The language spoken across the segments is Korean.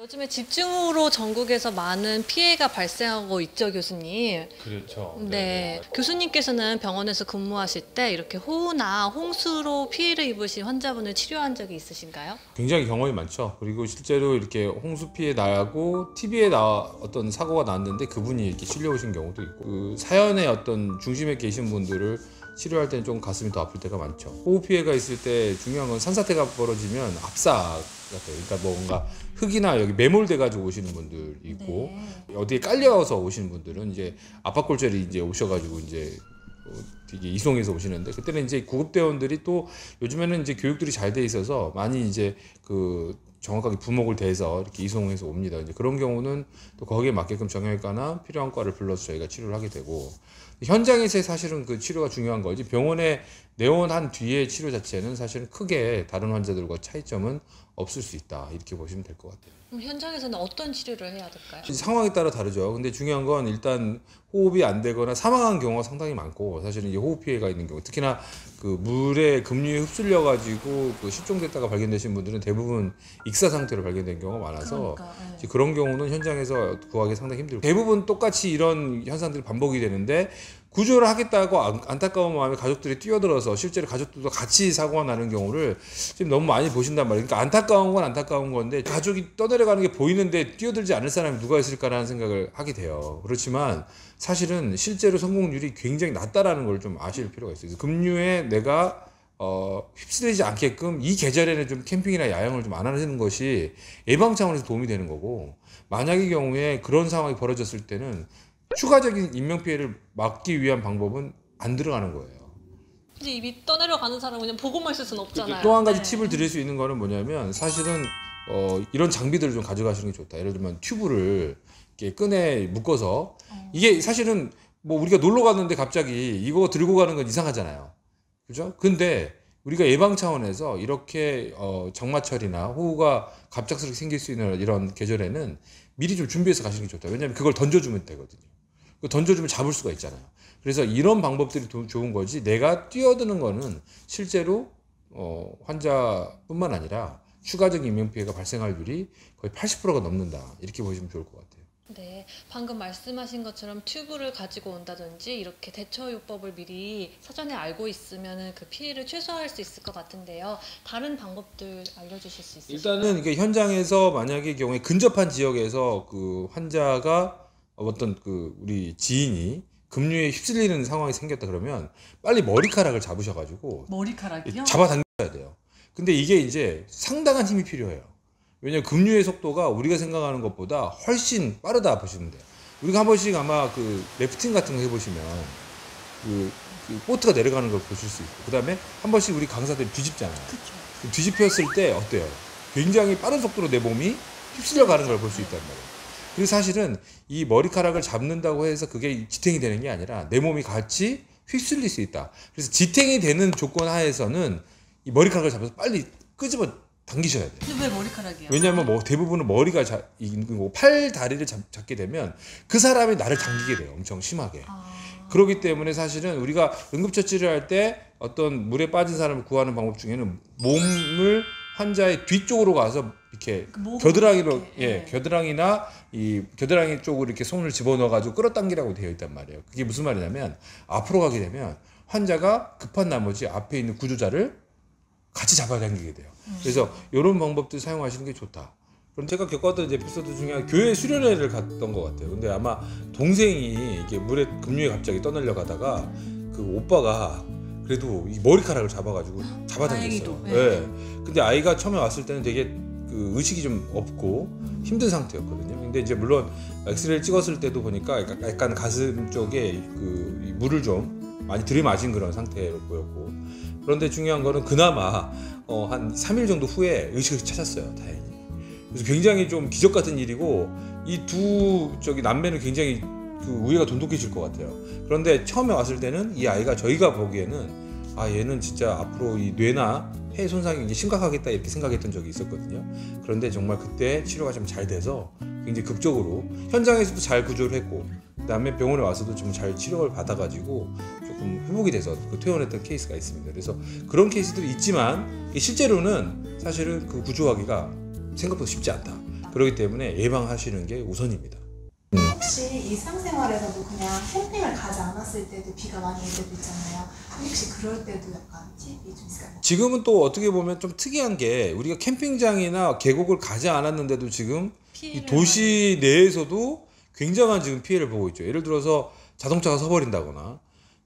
요즘에 집중호우로 전국에서 많은 피해가 발생하고 있죠, 교수님. 그렇죠. 네. 교수님께서는 병원에서 근무하실 때 이렇게 호우나 홍수로 피해를 입으신 환자분을 치료한 적이 있으신가요? 굉장히 경험이 많죠. 그리고 실제로 이렇게 홍수 피해 나고 TV에 어떤 사고가 났는데 그분이 이렇게 실려오신 경우도 있고, 그 사연의 어떤 중심에 계신 분들을 치료할 때는 좀 가슴이 더 아플 때가 많죠. 호우 피해가 있을 때 중요한 건 산사태가 벌어지면 압사 같아요. 그러니까 뭔가 흙이나 여기 매몰돼 가지고 오시는 분들 있고, 네. 어디에 깔려서 오시는 분들은 이제 압박골절이 이제 오셔가지고 이제 되게 이송해서 오시는데, 그때는 이제 구급대원들이 또 요즘에는 이제 교육들이 잘 돼 있어서 많이 이제 그 정확하게 부목을 대서 이렇게 이송해서 옵니다. 이제 그런 경우는 또 거기에 맞게끔 정형외과나 필요한 과를 불러서 저희가 치료를 하게 되고, 현장에서의 사실은 그 치료가 중요한 거지, 병원에 내원한 뒤에 치료 자체는 사실은 크게 다른 환자들과 차이점은 없을 수 있다, 이렇게 보시면 될 것 같아요. 그럼 현장에서는 어떤 치료를 해야 될까요? 상황에 따라 다르죠. 근데 중요한 건 일단 호흡이 안 되거나 사망한 경우가 상당히 많고, 사실은 이제 호흡 피해가 있는 경우, 특히나 그 물에 급류에 흡수려 가지고 그 실종됐다가 발견되신 분들은 대부분 익사 상태로 발견된 경우가 많아서, 네. 그런 경우는 현장에서 구하기 상당히 힘들고, 대부분 똑같이 이런 현상들이 반복이 되는데 구조를 하겠다고 안타까운 마음에 가족들이 뛰어들어서 실제로 가족들도 같이 사고가 나는 경우를 지금 너무 많이 보신단 말이에요. 그러니까 안타까운 건 안타까운 건데, 가족이 떠내려가는 게 보이는데 뛰어들지 않을 사람이 누가 있을까라는 생각을 하게 돼요. 그렇지만 사실은 실제로 성공률이 굉장히 낮다라는 걸 좀 아실 필요가 있어요. 급류에 내가 휩쓸리지 않게끔 이 계절에는 좀 캠핑이나 야영을 좀 안 하는 것이 예방 차원에서 도움이 되는 거고, 만약의 경우에 그런 상황이 벌어졌을 때는 추가적인 인명피해를 막기 위한 방법은 안 들어가는 거예요. 근데 이미 떠내려가는 사람은 그냥 보고만 있을 수는 없잖아요. 또 한 가지 네. 팁을 드릴 수 있는 거는 뭐냐면, 사실은 이런 장비들을 좀 가져가시는 게 좋다. 예를 들면 튜브를 이렇게 끈에 묶어서, 이게 사실은 뭐 우리가 놀러 갔는데 갑자기 이거 들고 가는 건 이상하잖아요. 그죠? 근데 우리가 예방 차원에서 이렇게 장마철이나 호우가 갑작스럽게 생길 수 있는 이런 계절에는 미리 좀 준비해서 가시는 게 좋다. 왜냐하면 그걸 던져주면 되거든요. 던져주면 잡을 수가 있잖아요. 그래서 이런 방법들이 좋은 거지, 내가 뛰어드는 거는 실제로 환자뿐만 아니라 추가적인 인명피해가 발생할 률이 거의 80%가 넘는다, 이렇게 보시면 좋을 것 같아요. 네, 방금 말씀하신 것처럼 튜브를 가지고 온다든지 이렇게 대처요법을 미리 사전에 알고 있으면 그 피해를 최소화할 수 있을 것 같은데요. 다른 방법들 알려주실 수 있으실까요? 일단은 이게 현장에서 만약의 경우에 근접한 지역에서 그 환자가 어떤 그 우리 지인이 급류에 휩쓸리는 상황이 생겼다 그러면 빨리 머리카락을 잡으셔가지고 머리카락이요? 잡아당겨야 돼요. 근데 이게 이제 상당한 힘이 필요해요. 왜냐면 급류의 속도가 우리가 생각하는 것보다 훨씬 빠르다 보시면 돼요. 우리가 한 번씩 아마 그 래프팅 같은 거 해보시면 그 보트가 내려가는 걸 보실 수 있고, 그 다음에 한 번씩 우리 강사들이 뒤집잖아요. 그쵸. 뒤집혔을 때 어때요? 굉장히 빠른 속도로 내 몸이 휩쓸려 가는 걸 볼 수 있단 말이에요. 그리고 사실은 이 머리카락을 잡는다고 해서 그게 지탱이 되는 게 아니라 내 몸이 같이 휘쓸릴 수 있다. 그래서 지탱이 되는 조건 하에서는 이 머리카락을 잡아서 빨리 끄집어 당기셔야 돼요. 근데 왜 머리카락이요? 왜냐하면 뭐 대부분은 머리가 팔 다리를 잡게 되면 그 사람이 나를 당기게 돼요. 엄청 심하게. 그렇기 때문에 사실은 우리가 응급처치를 할 때 어떤 물에 빠진 사람을 구하는 방법 중에는 몸을 환자의 뒤쪽으로 가서 이렇게 겨드랑이로, 이렇게, 겨드랑이나 이 겨드랑이 쪽으로 이렇게 손을 집어넣어가지고 끌어당기라고 되어 있단 말이에요. 그게 무슨 말이냐면, 앞으로 가게 되면 환자가 급한 나머지 앞에 있는 구조자를 같이 잡아당기게 돼요. 그래서 이런 방법들 사용하시는 게 좋다. 그럼 제가 겪었던 이제 에피소드 중에 교회 수련회를 갔던 것 같아요. 근데 아마 동생이 이게 물에 급류에 갑자기 떠내려 가다가 그 오빠가 그래도 이 머리카락을 잡아가지고 잡아당겼어요. 네. 근데 아이가 처음에 왔을 때는 되게 그 의식이 좀 없고 힘든 상태였거든요. 근데 이제 물론 엑스레이를 찍었을 때도 보니까 약간 가슴 쪽에 그 물을 좀 많이 들이마신 그런 상태로 보였고, 그런데 중요한 거는 그나마 한 3일 정도 후에 의식을 찾았어요, 다행히. 그래서 굉장히 좀 기적 같은 일이고, 이 두 남매는 굉장히 그 우애가 돈독해질 것 같아요. 그런데 처음에 왔을 때는 이 아이가, 저희가 보기에는 얘는 진짜 앞으로 이 뇌나 폐 손상이 이제 심각하겠다, 이렇게 생각했던 적이 있었거든요. 그런데 정말 그때 치료가 좀 잘 돼서 굉장히 극적으로 현장에서도 잘 구조를 했고, 그다음에 병원에 와서도 좀 잘 치료를 받아가지고 조금 회복이 돼서 퇴원했던 케이스가 있습니다. 그래서 그런 케이스들이 있지만 실제로는 사실은 그 구조하기가 생각보다 쉽지 않다. 그렇기 때문에 예방하시는 게 우선입니다. 혹시 일상생활에서도 그냥 캠핑을 가지 않았을 때도 비가 많이 올 때도 있잖아요. 혹시 그럴 때도 약간 팁이 좀 있을까요? 지금은 또 어떻게 보면 좀 특이한 게 우리가 캠핑장이나 계곡을 가지 않았는데도 지금 이 도시 내에서도 굉장한 지금 피해를 보고 있죠. 예를 들어서 자동차가 서버린다거나,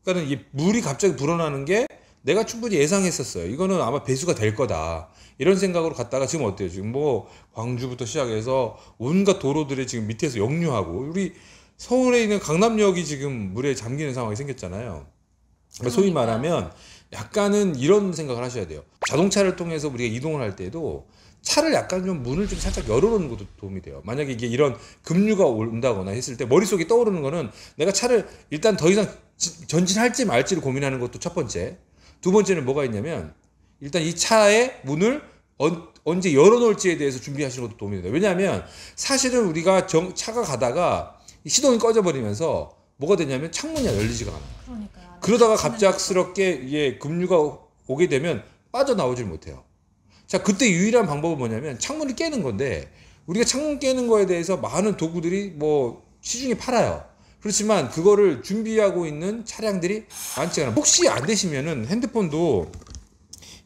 그러니까는 이 물이 갑자기 불어나는 게 내가 충분히 예상했었어요. 이거는 아마 배수가 될 거다. 이런 생각으로 갔다가 지금 어때요? 지금 뭐 광주부터 시작해서 온갖 도로들이 지금 밑에서 역류하고, 우리 서울에 있는 강남역이 지금 물에 잠기는 상황이 생겼잖아요. 그러니까 소위 말하면 약간은 이런 생각을 하셔야 돼요. 자동차를 통해서 우리가 이동을 할 때도 차를 약간 좀 문을 좀 살짝 열어놓는 것도 도움이 돼요. 만약에 이게 이런 급류가 온다거나 했을 때 머릿속에 떠오르는 거는 내가 차를 일단 더 이상 전진할지 말지를 고민하는 것도 첫 번째. 두 번째는 뭐가 있냐면 일단 이 차의 문을 언제 열어놓을지에 대해서 준비하시는 것도 도움이 돼요. 왜냐하면 사실은 우리가 차가 가다가 시동이 꺼져버리면서 뭐가 되냐면 창문이 열리지가 않아요. 그러니까요. 그러다가 갑작스럽게 이게 급류가 오게 되면 빠져나오질 못해요. 자, 그때 유일한 방법은 뭐냐면 창문을 깨는 건데, 우리가 창문 깨는 거에 대해서 많은 도구들이 뭐 시중에 팔아요. 그렇지만 그거를 준비하고 있는 차량들이 많지 않아요. 혹시 안 되시면은 핸드폰도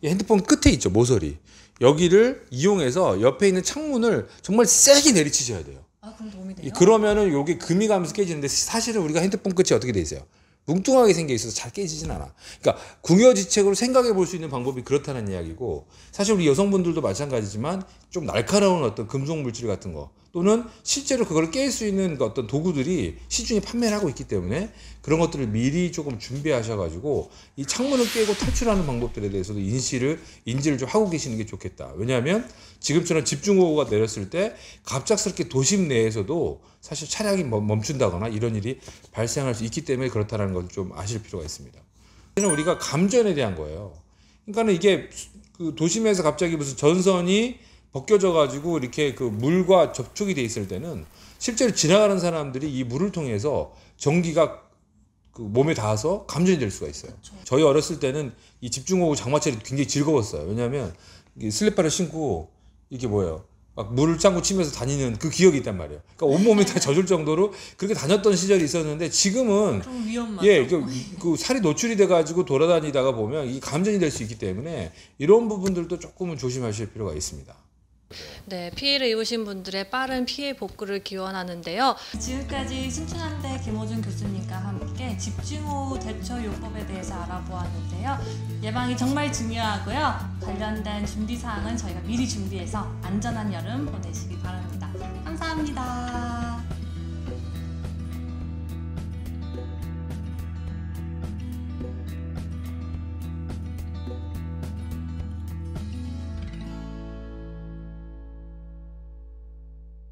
이 핸드폰 끝에 있죠, 모서리. 여기를 이용해서 옆에 있는 창문을 정말 세게 내리치셔야 돼요. 아, 그럼 도움이 돼요? 그러면은 요게 금이 가면서 깨지는데, 사실은 우리가 핸드폰 끝이 어떻게 돼 있어요? 뭉뚱하게 생겨 있어서 잘 깨지진 않아. 그러니까 궁여지책으로 생각해 볼 수 있는 방법이 그렇다는 이야기고, 사실 우리 여성분들도 마찬가지지만 좀 날카로운 어떤 금속 물질 같은 거, 또는 실제로 그걸 깰 수 있는 어떤 도구들이 시중에 판매를 하고 있기 때문에 그런 것들을 미리 조금 준비하셔가지고 이 창문을 깨고 탈출하는 방법들에 대해서도 인지를 좀 하고 계시는 게 좋겠다. 왜냐하면 지금처럼 집중호우가 내렸을 때 갑작스럽게 도심 내에서도 사실 차량이 멈춘다거나 이런 일이 발생할 수 있기 때문에 그렇다는 걸 좀 아실 필요가 있습니다. 우리가 감전에 대한 거예요. 그러니까는 이게 그 도심에서 갑자기 무슨 전선이 벗겨져 가지고 이렇게 그 물과 접촉이 돼 있을 때는 실제로 지나가는 사람들이 이 물을 통해서 전기가 그 몸에 닿아서 감전이 될 수가 있어요. 그렇죠. 저희 어렸을 때는 이 집중호우 장마철이 굉장히 즐거웠어요. 왜냐하면 슬리퍼를 신고 이게 뭐예요? 막 물을 짱구 치면서 다니는 그 기억이 있단 말이에요. 그러니까 온몸이 다 젖을 정도로 그렇게 다녔던 시절이 있었는데, 지금은 좀 위험하죠. 예, 그 살이 노출이 돼가지고 돌아다니다가 보면 이 감전이 될 수 있기 때문에 이런 부분들도 조금은 조심하실 필요가 있습니다. 네, 피해를 입으신 분들의 빠른 피해 복구를 기원하는데요. 지금까지 신춘한대 김호준 교수님과 함께 집중호우 대처 요법에 대해서 알아보았는데요. 예방이 정말 중요하고요. 관련된 준비사항은 저희가 미리 준비해서 안전한 여름 보내시기 바랍니다. 감사합니다.